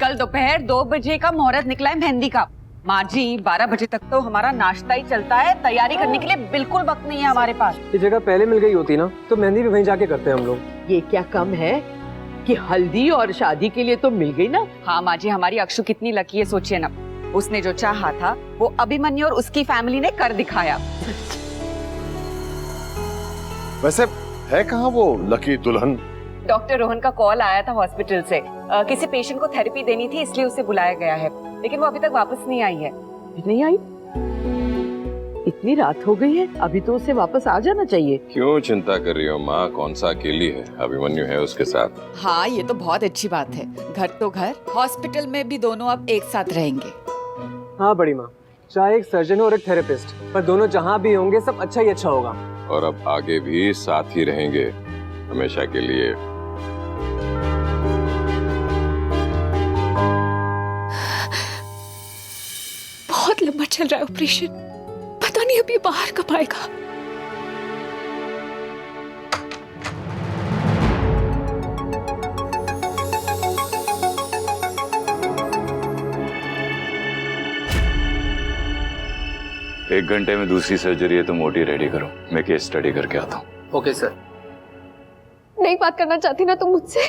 कल दोपहर 2 बजे का मुहूर्त निकला है मेहंदी का। माँ जी 12 बजे तक तो हमारा नाश्ता ही चलता है, तैयारी करने के लिए बिल्कुल वक्त नहीं है हमारे पास। ये जगह पहले मिल गई होती ना तो मेहंदी भी वहीं जाके करते हैं हम लोग। ये क्या कम है कि हल्दी और शादी के लिए तो मिल गई ना। हाँ माँ जी, हमारी अक्षु कितनी लकी है, सोचिए ना। उसने जो चाहा था वो अभिमन्यु और उसकी फैमिली ने कर दिखाया। वैसे है कहाँ वो लकी दुल्हन? डॉक्टर रोहन का कॉल आया था हॉस्पिटल से। किसी पेशेंट को थेरेपी देनी थी, इसलिए उसे बुलाया गया है, लेकिन वो अभी तक वापस नहीं आई है। नहीं आई? इतनी रात हो गई है, अभी तो उसे वापस आ जाना चाहिए। क्यों चिंता कर रही हो माँ? कौन सा अकेली है? अभिमन्यु है उसके साथ। हाँ ये तो बहुत अच्छी बात है। घर तो घर, हॉस्पिटल में भी दोनों अब एक साथ रहेंगे। हाँ बड़ी माँ, चाहे एक सर्जन हो और एक थेरेपिस्ट, पर दोनों जहाँ भी होंगे सब अच्छा ही अच्छा होगा। और अब आगे भी साथ ही रहेंगे हमेशा के लिए। बहुत लंबा चल रहा है ऑपरेशन, पता नहीं अभी बाहर कब आएगा। एक घंटे में दूसरी सर्जरी है तो मोटी रेडी करो, मैं केस स्टडी करके आता हूँ। Okay sir. नहीं बात करना चाहती ना तुम मुझसे?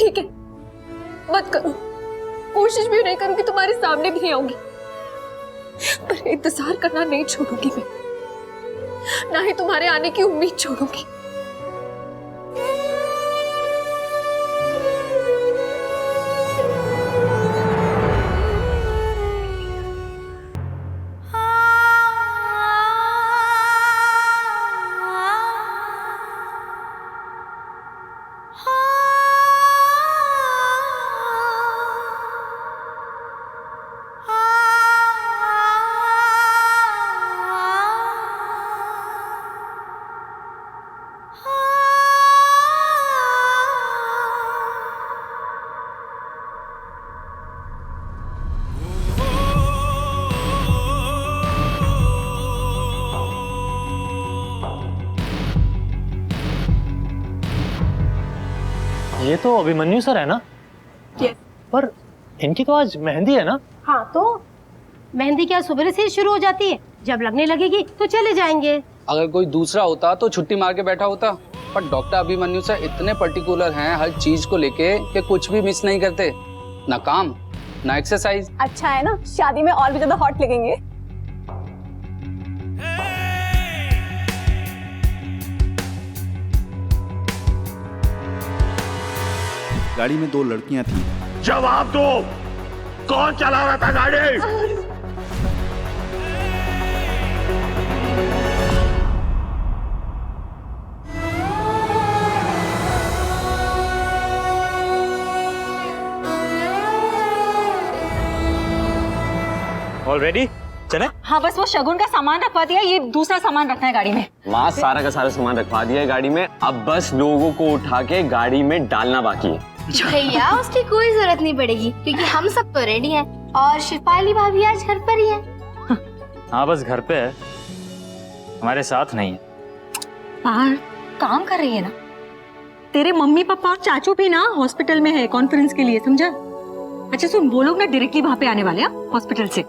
ठीक है, मत करो। कोशिश भी नहीं करूंगी, तुम्हारे सामने भी नहीं आऊंगी, पर इंतजार करना नहीं छोड़ूंगी मैं, ना ही तुम्हारे आने की उम्मीद छोड़ूंगी। ये तो अभिमन्यु सर है ना? Yes. पर इनकी तो आज मेहंदी है ना? हाँ तो मेहंदी क्या सुबह से शुरू हो जाती है? जब लगने लगेगी तो चले जाएंगे। अगर कोई दूसरा होता तो छुट्टी मार के बैठा होता, पर डॉक्टर अभिमन्यु सर इतने पर्टिकुलर हैं हर चीज को लेके कि कुछ भी मिस नहीं करते, ना काम ना एक्सरसाइज। अच्छा है ना, शादी में और भी ज्यादा हॉट लगेंगे। गाड़ी में 2 लड़कियां थी। जवाब दो, कौन चला रहा था गाड़ी? ऑलरेडी चले? हाँ बस वो शगुन का सामान रखवा दिया, ये दूसरा सामान रखना है गाड़ी में। माँ सारा का सारा सामान रखवा दिया है गाड़ी में, अब बस लोगों को उठा के गाड़ी में डालना बाकी है। भैया उसकी कोई जरूरत नहीं पड़ेगी क्योंकि हम सब तो रेडी हैं और शिफाली भाभी आज घर पर ही है। हाँ बस घर पे है, हमारे साथ नहीं है। बाहर काम कर रही है ना। तेरे मम्मी पापा और चाचू भी ना हॉस्पिटल में है कॉन्फ्रेंस के लिए, समझा? अच्छा सुन, वो लोग ना डायरेक्टली वहाँ पे आने वाले हैं हॉस्पिटल से।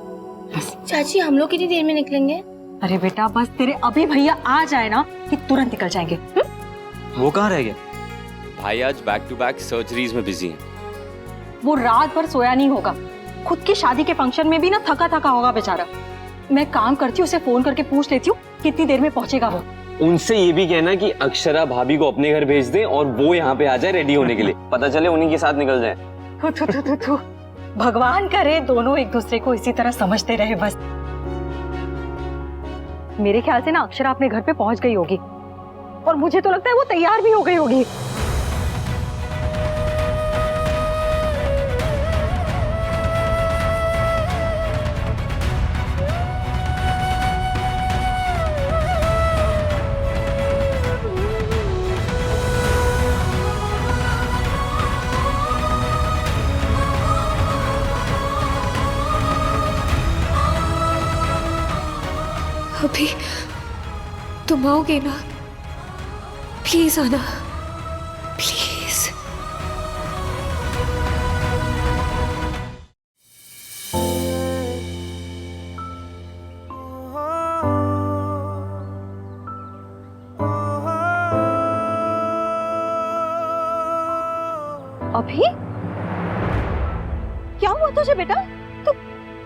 बस। चाची हम लोग कितनी देर में निकलेंगे? अरे बेटा बस तेरे अभी भैया आ जाए ना कि तुरंत निकल जाएंगे। वो कहाँ रह गए? भाई आज बैक टू बैक सर्जरीज में बिजी हैं। वो रात भर सोया नहीं होगा, खुद की शादी के फंक्शन में भी ना थका थका होगा बेचारा। मैं काम करती हूँ, उसे फोन करके पूछ लेती हूँ कितनी देर में पहुंचेगा वो। उनसे ये भी कहना कि अक्षरा भाभी को अपने घर भेज दें और वो यहाँ पे आ जाए रेडी होने के लिए, पता चले उन्हीं के साथ निकल जाए। थू थू थू थू थू। भगवान करे दोनों एक दूसरे को इसी तरह समझते रहे बस। मेरे ख्याल से ना अक्षरा अपने घर पे पहुंच गई होगी और मुझे तो लगता है वो तैयार भी हो गई होगी। अभी तुम आओगे ना? प्लीज आना, प्लीज। अभी क्या हुआ तुझे बेटा?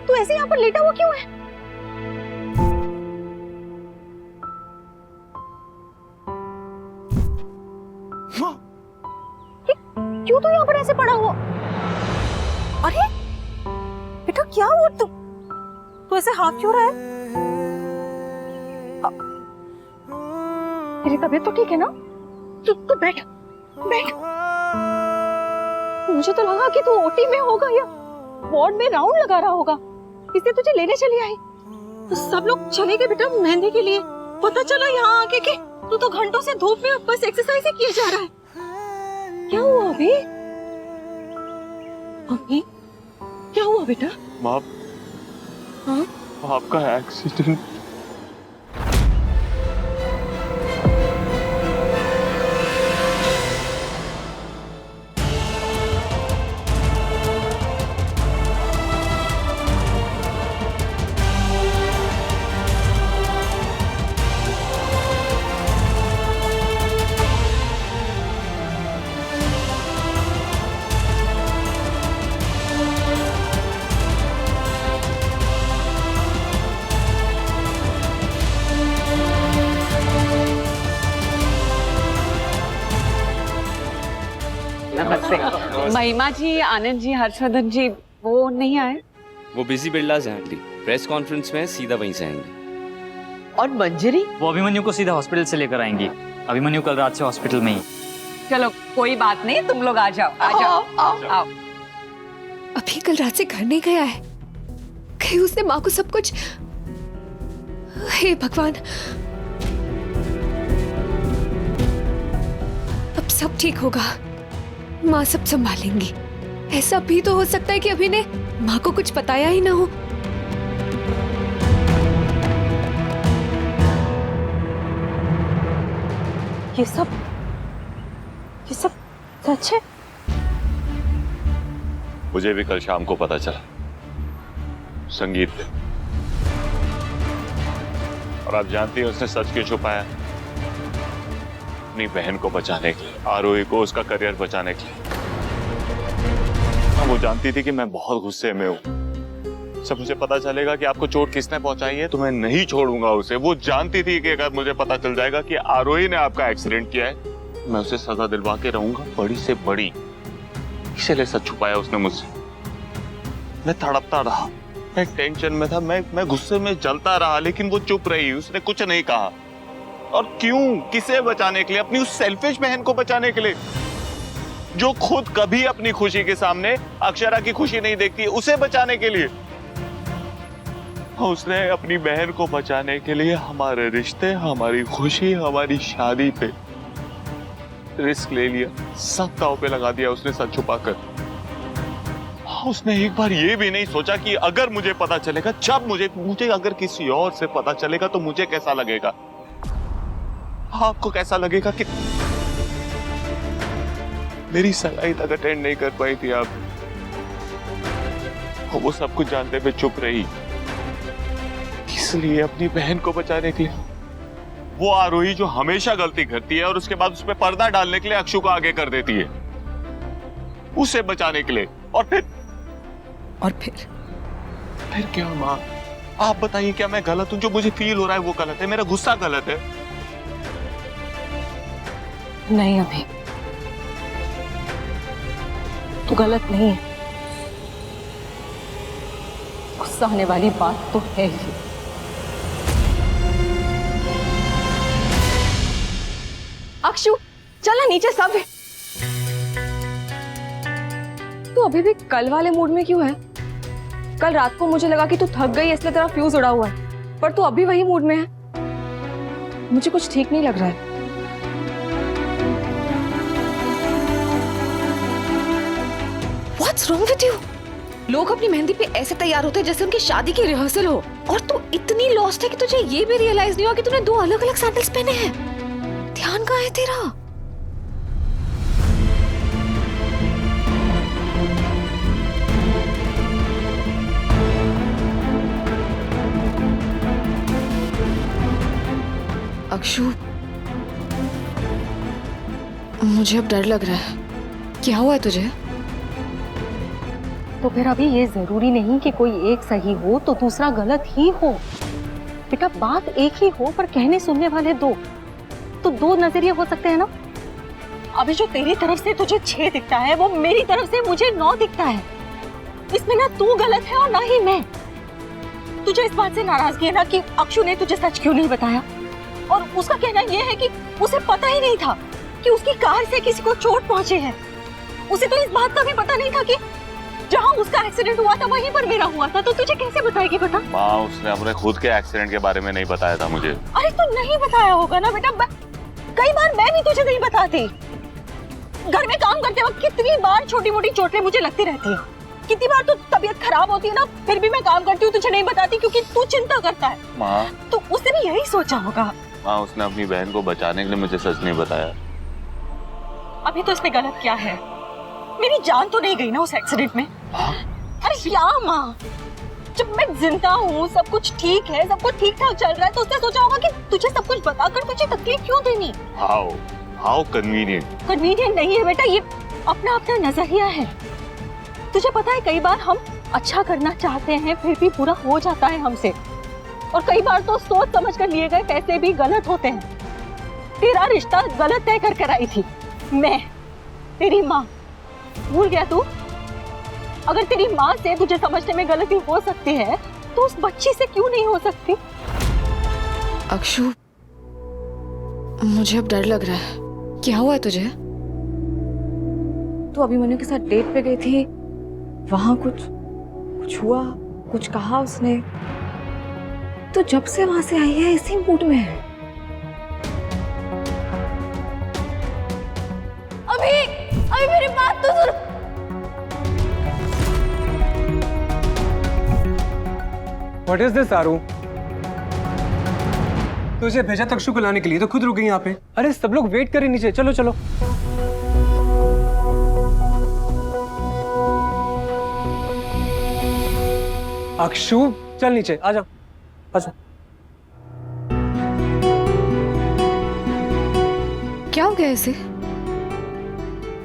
तू ऐसे यहाँ पर लेटा हुआ क्यों है? क्यों तू यहाँ पर ऐसे पड़ा हुआ? अरे बेटा क्या हुआ? तू ऐसे हाथ क्यों रहा है? तेरी तबीयत तो ठीक है ना? तू बैठ बैठ। मुझे तो लगा कि तू ओटी में होगा या वार्ड में राउंड लगा रहा होगा, इसलिए तुझे लेने चली आई। तो सब लोग चले गए बेटा मेहंदी के लिए। पता चला यहाँ आके कि तू तो घंटों से धूप में बस एक्सरसाइज ही किया जा रहा है। क्या हुआ अभी? अभी क्या हुआ बेटा? माँ, हाँ? आपका एक्सीडेंट। नमस्ते। महिमा जी, आनंद जी, हर्षवर्धन जी वो नहीं आए? वो बिजी बिल्डास हैं आंटी, प्रेस कॉन्फ्रेंस में, सीधा वहीं से आएंगे। और मंजरी? वो अभिमन्यु को सीधा हॉस्पिटल से लेकर आएंगी। अभिमन्यु कल रात से हॉस्पिटल में ही। चलो कोई बात नहीं, तुम लोग आ जाओ, आ जाओ, आओ। अभी कल रात से घर नहीं गया है, कहीं उसने माँ को सब कुछ। हे भगवान, अब सब ठीक होगा, माँ सब संभालेंगी। ऐसा भी तो हो सकता है कि अभी ने माँ को कुछ बताया ही ना हो। ये सब सच है? मुझे भी कल शाम को पता चला, संगीत पे। और आप जानती हैं उसने सच क्यों छुपाया? अपनी बहन को बचाने के लिए, आरोही को उसका करियर बचाने के लिए। वो जानती थी कि मैं बहुत गुस्से में हूँ। जब मुझे पता चलेगा कि आपको चोट किसने पहुंचाई है तो मैं नहीं छोड़ूंगा उसे। वो जानती थी कि अगर मुझे पता चल जाएगा कि आरोही ने आपका एक्सीडेंट किया है, मैं उसे सजा दिलवा के रहूंगा, बड़ी से बड़ी। इसीलिए सच छुपाया उसने मुझसे। मैं तड़पता रहा, मैं टेंशन में था, मैं गुस्से में जलता रहा, लेकिन वो चुप रही, उसने कुछ नहीं कहा। और क्यों? किसे बचाने के लिए? अपनी उस सेल्फिश बहन को बचाने के लिए, जो खुद कभी अपनी खुशी के सामने अक्षरा की खुशी नहीं देखती, उसे बचाने के लिए। उसने अपनी बहन को बचाने के लिए हमारे रिश्ते, हमारी खुशी, हमारी शादी पे रिस्क ले लिया, सब दांव पे लगा दिया उसने सच छुपाकर। उसने एक बार ये भी नहीं सोचा कि अगर मुझे पता चलेगा, जब मुझे अगर किसी और से पता चलेगा तो मुझे कैसा लगेगा, आपको कैसा लगेगा कि मेरी सगाई तक अटेंड नहीं कर पाई थी आप। वो सब कुछ जानते हुए चुप रही, इसलिए अपनी बहन को बचाने के लिए। वो आरोही जो हमेशा गलती करती है और उसके बाद उस पर पर्दा डालने के लिए अक्षु को आगे कर देती है, उसे बचाने के लिए। और फिर क्या माँ? आप बताइए, क्या मैं गलत हूं? जो मुझे फील हो रहा है वो गलत है? मेरा गुस्सा गलत है? नहीं अभी, तू गलत नहीं है। गुस्सा होने वाली बात तो है ही। अक्षु चला नीचे, सब है। तू अभी भी कल वाले मूड में क्यों है? कल रात को मुझे लगा कि तू थक गई इसलिए तेरा फ्यूज उड़ा हुआ है, पर तू अभी वही मूड में है। मुझे कुछ ठीक नहीं लग रहा है। What's wrong with you? लोग अपनी मेहंदी पे ऐसे तैयार होते हैं जैसे उनकी शादी की रिहर्सल हो, और तू इतनी लॉस्ट है कि तुझे ये भी रियलाइज नहीं हुआ कि तूने दो अलग अलग सैंडल्स पहने हैं। ध्यान कहाँ है तेरा? अक्षु, मुझे अब डर लग रहा है। क्या हुआ है तुझे? तो फिर अभी ये जरूरी नहीं कि कोई एक सही हो तो दूसरा गलत ही हो। बेटा बात एक ही हो पर कहने सुनने वाले दो, तो दो नजरिए हो सकते हैं ना। अभी जो तेरी तरफ से तुझे 6 दिखता है वो मेरी तरफ से मुझे 9 दिखता है। इसमें ना तू गलत है और ना ही मैं। तुझे इस बात से नाराजगी है ना कि अक्षु ने तुझे सच क्यों नहीं बताया, और उसका कहना यह है कि उसे पता ही नहीं था कि उसकी कार से किसी को चोट पहुंची है। उसे तो इस बात का भी पता नहीं था कि जहां उसका एक्सीडेंट हुआ था वहीं पर मेरा हुआ था। तो तुझे कैसे बताएगी बता? माँ, उसने अपने खुद के एक्सीडेंट के बारे में नहीं बताया था मुझे। अरे तो नहीं बताया होगा ना बेटा, कई बार मैं भी तुझे नहीं बताती। घर में काम करते वक्त कितनी बार छोटी मोटी चोटें मुझे लगती रहती है, कितनी बार तो तबीयत खराब होती है ना, फिर भी मैं काम करती हूँ तुझे नहीं बताती क्योंकि तू चिंता करता है। माँ, तो उसने भी यही सोचा होगा। माँ, उसने अपनी बहन को बचाने के लिए मुझे सच नहीं बताया। अभी तो इसमें गलत क्या है? मेरी जान तो नहीं गई ना उस एक्सीडेंट में। अरे क्या माँ, जब मैं जिंदा हूँ, सब कुछ ठीक है, सब कुछ ठीक ठाक चल रहा है, तो उसने सोचा होगा कि तुझे सब कुछ बताकर तुझे तकलीफ क्यों देनी। How convenient. कन्वीनियंट नहीं है बेटा, ये अपना अपना नजरिया है। तुझे पता है कई बार हम अच्छा करना चाहते हैं फिर भी बुरा हो जाता है हमसे, और कई बार तो सोच समझ कर लिए गए फैसले भी गलत होते हैं। तेरा रिश्ता गलत तय कर कर आई थी मैं, तेरी माँ। भूल गया तू? अगर तेरी माँ से तुझे समझने में गलती हो सकती है तो उस बच्ची से क्यों नहीं हो सकती? अक्षु, मुझे अब डर लग रहा है। क्या हुआ है तुझे? तो अभिमन्यु के साथ डेट पे गई थी, वहां कुछ हुआ, कुछ कहा उसने, तो जब से वहां से आई है इसी मूड में है। अभी मेरी बात तो सुन। What is this, आरू? तुझे भेजा अक्षु को लाने के लिए, तो खुद रुक गई यहाँ पे। अरे सब लोग वेट करें नीचे, चलो चलो। अक्षु चल नीचे, आ जा, आजा। क्या हो गया इसे?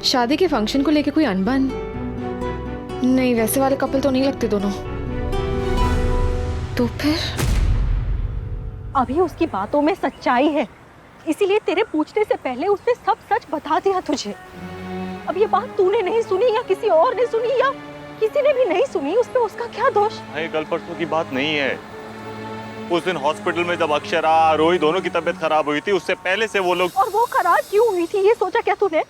शादी के फंक्शन को लेके कोई अनबन? नहीं, वैसे वाले कपल तो नहीं लगते दोनों। तो फिर अभी उसकी बातों में सच्चाई है, इसीलिए तेरे पूछने से पहले उसने सब सच बता दिया तुझे। अब ये बात तूने नहीं सुनी या किसी और ने सुनी या किसी ने भी नहीं सुनी, उसमें उसका क्या दोष? ये कल परसों की बात नहीं है। उस दिन हॉस्पिटल में जब अक्षरा रोही दोनों की तबीयत खराब हुई थी, उससे पहले से वो लोग। और वो खराब क्यों हुई थी ये सोचा क्या तूने?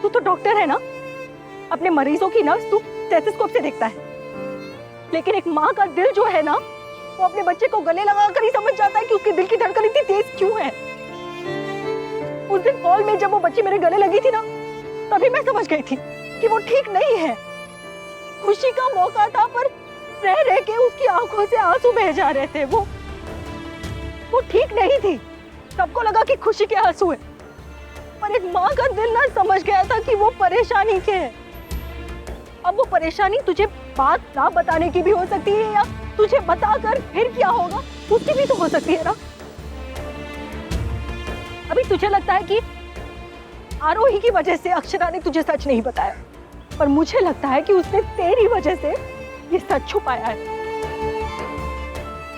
तू तो डॉक्टर है ना, अपने मरीजों की नब्ज तू स्टेथोस्कोप से देखता है, लेकिन एक माँ का दिल जो है ना, वो अपने बच्चे को गले लगाकर ही समझ जाता है कि उसके दिल की धड़कन इतनी तेज क्यों है। उस दिन हॉल में जब वो बच्ची मेरे गले लगी थी ना, तभी मैं समझ गई थी कि वो ठीक नहीं है। खुशी का मौका था पर रह रह के उसकी आंखों से आंसू बह जा रहे थे। वो ठीक नहीं थी। सबको लगा कि खुशी के आंसू है, पर एक माँ का दिल ना समझ गया था कि वो परेशानी के है। अब वो परेशानी तुझे बात ना बताने की भी हो सकती है, या तुझे बताकर फिर क्या होगा उसकी भी तो हो सकती है ना। अभी तुझे लगता है कि आरोही की वजह से अक्षरा ने तुझे सच नहीं बताया, पर मुझे लगता है कि उसने तेरी वजह से ये सच छुपाया है।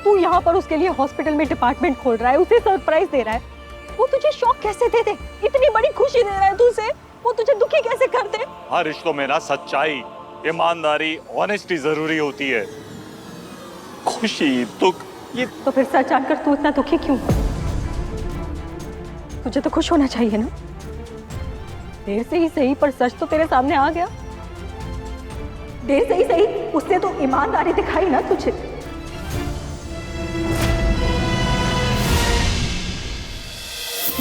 तू यहाँ पर उसके लिए हॉस्पिटल में डिपार्टमेंट खोल रहा है, उसे सरप्राइज दे रहा है। वो तुझे शौक कैसे दे दे? इतनी बड़ी खुशी दे रहा है तुझे, वो तुझे दुखी कैसे कर दे? हर रिश्तों में ना सच्चाई, ईमानदारी, ऑनेस्टी जरूरी होती है। खुशी, दुख, ये तो फिर सच जानकर तू इतना दुखी क्यों? तुझे तो खुश होना चाहिए ना। देर से ही सही पर सच तो तेरे सामने आ गया। देर से ही सही, उससे तो ईमानदारी दिखाई ना तुझे।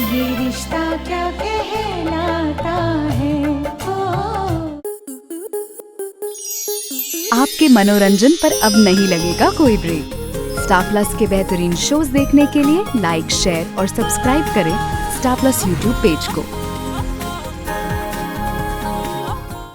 ये रिश्ता क्या कहलाता है। आपके मनोरंजन पर अब नहीं लगेगा कोई ब्रेक। स्टार प्लस के बेहतरीन शोज देखने के लिए लाइक, शेयर और सब्सक्राइब करें स्टार प्लस यूट्यूब पेज को।